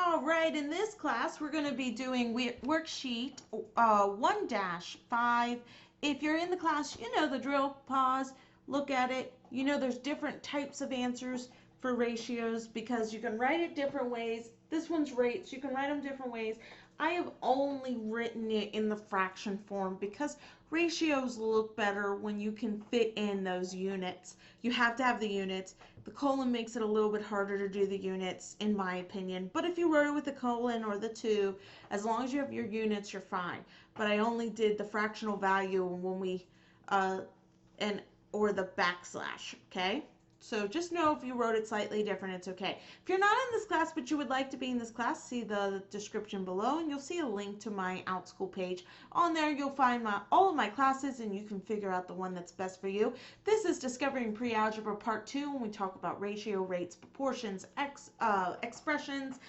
All right, in this class, we're going to be doing worksheet 1-5. If you're in the class, you know the drill. Pause, look at it. You know there's different types of answers for ratios because you can write it different ways. This one's rates. You can write them different ways. I have only written it in the fraction form because ratios look better when you can fit in those units. You have to have the units. The colon makes it a little bit harder to do the units, in my opinion. But if you wrote it with the colon or the 2, as long as you have your units, you're fine. But I only did the fractional value when we, or the backslash, okay? So just know if you wrote it slightly different, it's okay. If you're not in this class, but you would like to be in this class, see the description below, and you'll see a link to my OutSchool page. On there, you'll find all of my classes, and you can figure out the one that's best for you. This is Discovering Pre-Algebra Part 2, when we talk about ratio, rates, proportions, expressions,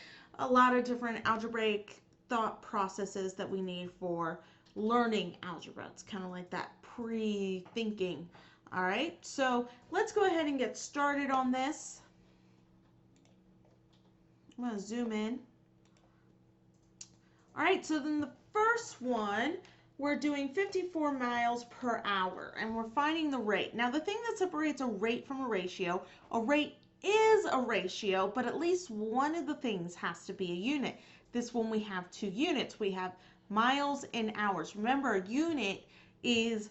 a lot of different algebraic thought processes that we need for learning algebra. It's kind of like that pre-thinking. All right, so let's go ahead and get started on this. I'm going to zoom in. All right, so then the first one, we're doing 54 miles per hour, and we're finding the rate. Now, the thing that separates a rate from a ratio is a ratio, but at least one of the things has to be a unit. This one we have 2 units. We have miles and hours. Remember, a unit is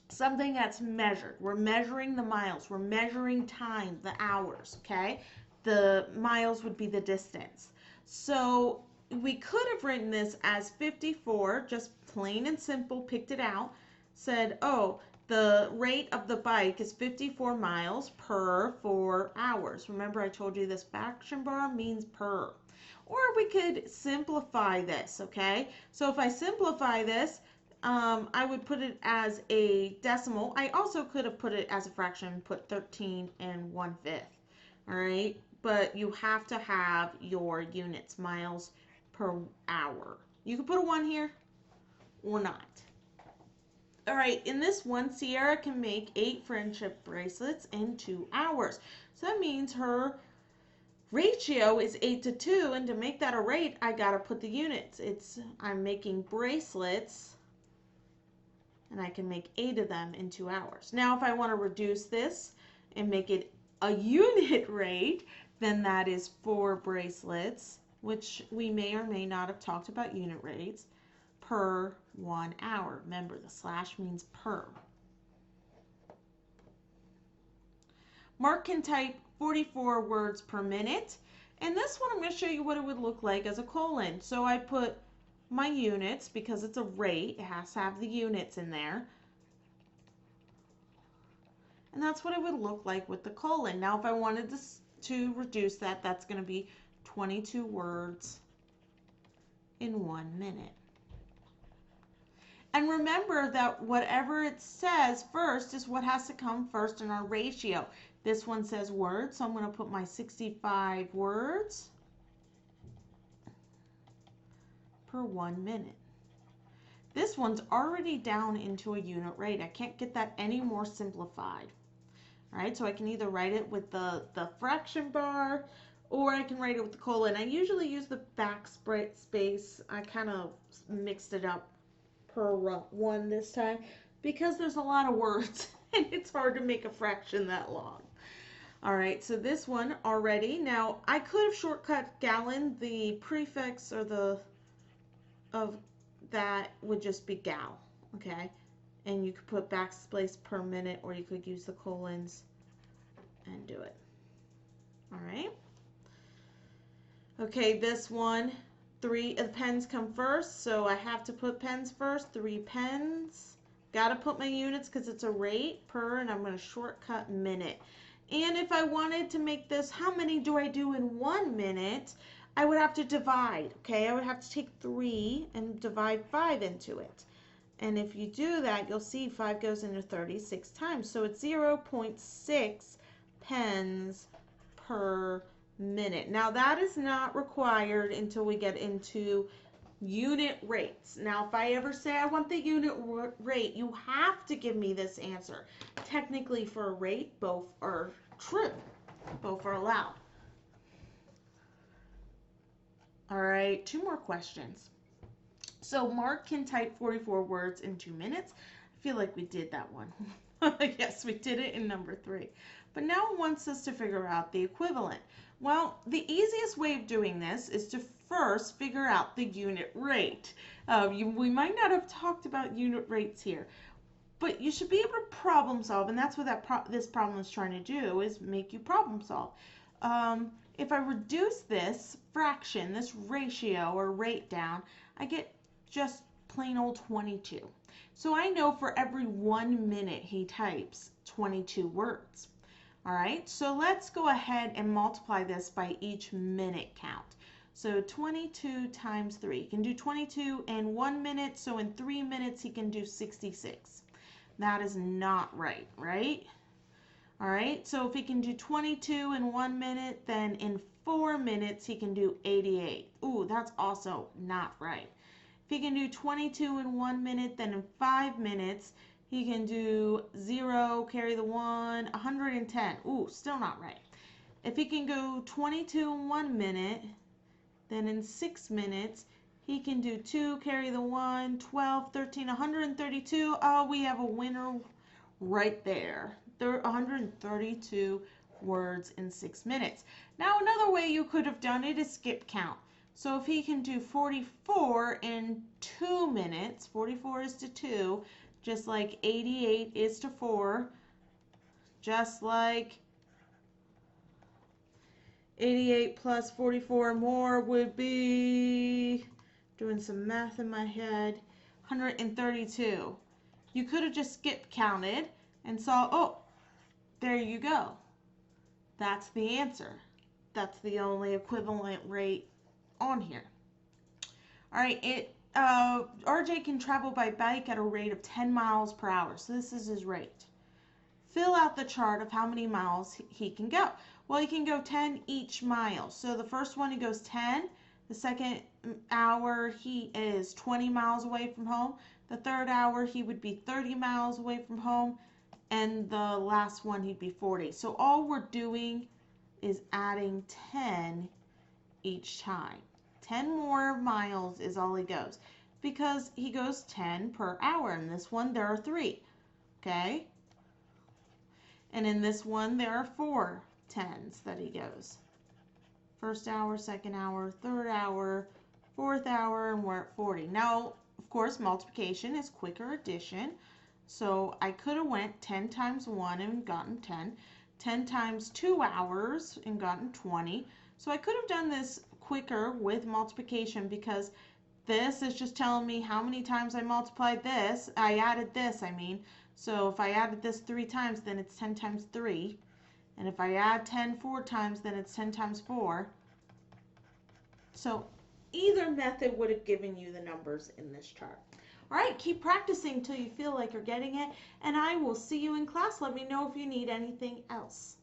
something that's measured. We're measuring the miles. We're measuring time, the hours, okay? The miles would be the distance. So we could have written this as 54, just plain and simple, picked it out, said, oh, the rate of the bike is 54 miles per 4 hours. Remember I told you this fraction bar means per. Or we could simplify this, okay? So if I simplify this, I would put it as a decimal. I also could have put it as a fraction, put 13 and 1/5. All right, but you have to have your units, miles per hour. You could put a 1 here or not. All right, in this one, Sierra can make 8 friendship bracelets in 2 hours. So that means her ratio is 8 to 2, and to make that a rate, I gotta put the units. I'm making bracelets, and I can make 8 of them in 2 hours. Now, if I want to reduce this and make it a unit rate, then that is 4 bracelets, which we may or may not have talked about unit rates, per 1 hour. Remember, the slash means per. Mark can type 44 words per minute, and this one I'm going to show you what it would look like as a colon. So I put my units, because it's a rate, it has to have the units in there. And that's what it would look like with the colon. Now, if I wanted to reduce that, that's going to be 22 words in 1 minute. And remember that whatever it says first is what has to come first in our ratio. This one says words, so I'm going to put my 65 words per 1 minute. This one's already down into a unit rate. I can't get that any more simplified. All right, so I can either write it with the fraction bar, or I can write it with the colon. I usually use the backspace. I kind of mixed it up per 1 this time because there's a lot of words and it's hard to make a fraction that long. All right, so this one already. Now, I could have shortcut gallon. The prefix or the of that would just be gal, okay? And you could put backspace per minute, or you could use the colons and do it. All right. Okay, this one, 3 pens come first, so I have to put pens first. 3 pens. Got to put my units because it's a rate per, and I'm going to shortcut minute. And if I wanted to make this, how many do I do in 1 minute? I would have to divide, okay? I would have to take 3 and divide 5 into it. And if you do that, you'll see 5 goes into 36 times. So it's 0.6 pens per minute. Now, that is not required until we get into unit rates. Now, if I ever say I want the unit rate, you have to give me this answer. Technically, for a rate, both are true. Both are allowed. All right, 2 more questions. So Mark can type 44 words in 2 minutes. I feel like we did that one. Yes, we did it in number 3. But now it wants us to figure out the equivalent. Well, the easiest way of doing this is to first figure out the unit rate. We might not have talked about unit rates here, but you should be able to problem solve, and that's what this problem is trying to do, is make you problem solve. If I reduce this fraction, this ratio or rate down, I get just plain old 22. So I know for every 1 minute he types 22 words. All right, so let's go ahead and multiply this by each minute count. So 22 times 3. He can do 22 in 1 minute, so in 3 minutes he can do 66. That is not right, right? All right, so if he can do 22 in 1 minute, then in 4 minutes he can do 88. Ooh, that's also not right. If he can do 22 in 1 minute, then in 5 minutes he can do 0, carry the 1, 110. Ooh, still not right. If he can go 22 in 1 minute, then in 6 minutes he can do 2, carry the 1, 12, 13, 132. Oh, we have a winner right there. There are 132 words in 6 minutes. Now another way you could have done it is skip count. So if he can do 44 in 2 minutes, 44 is to 2, just like 88 is to 4, just like 88 plus 44 more would be, doing some math in my head, 132. You could have just skip counted and saw, oh, there you go. That's the answer. That's the only equivalent rate on here. All right, RJ can travel by bike at a rate of 10 miles per hour. So this is his rate. Fill out the chart of how many miles he can go. Well, he can go 10 each mile. So the first one he goes 10. The second hour he is 20 miles away from home. The third hour he would be 30 miles away from home. And the last one he'd be 40. So all we're doing is adding 10 each time. 10 more miles is all he goes, because he goes 10 per hour. In this one there are 3, okay? And in this one there are 4 10s that he goes. First hour, second hour, third hour, fourth hour, and we're at 40. Now, of course, multiplication is quicker addition. So I could have went 10 times 1 and gotten 10. 10 times 2 hours and gotten 20. So I could have done this quicker with multiplication, because this is just telling me how many times I multiplied this. I added this, I mean. So if I added this 3 times, then it's 10 times 3. And if I add 10 4 times, then it's 10 times 4. So either method would have given you the numbers in this chart. All right, keep practicing till you feel like you're getting it, and I will see you in class. Let me know if you need anything else.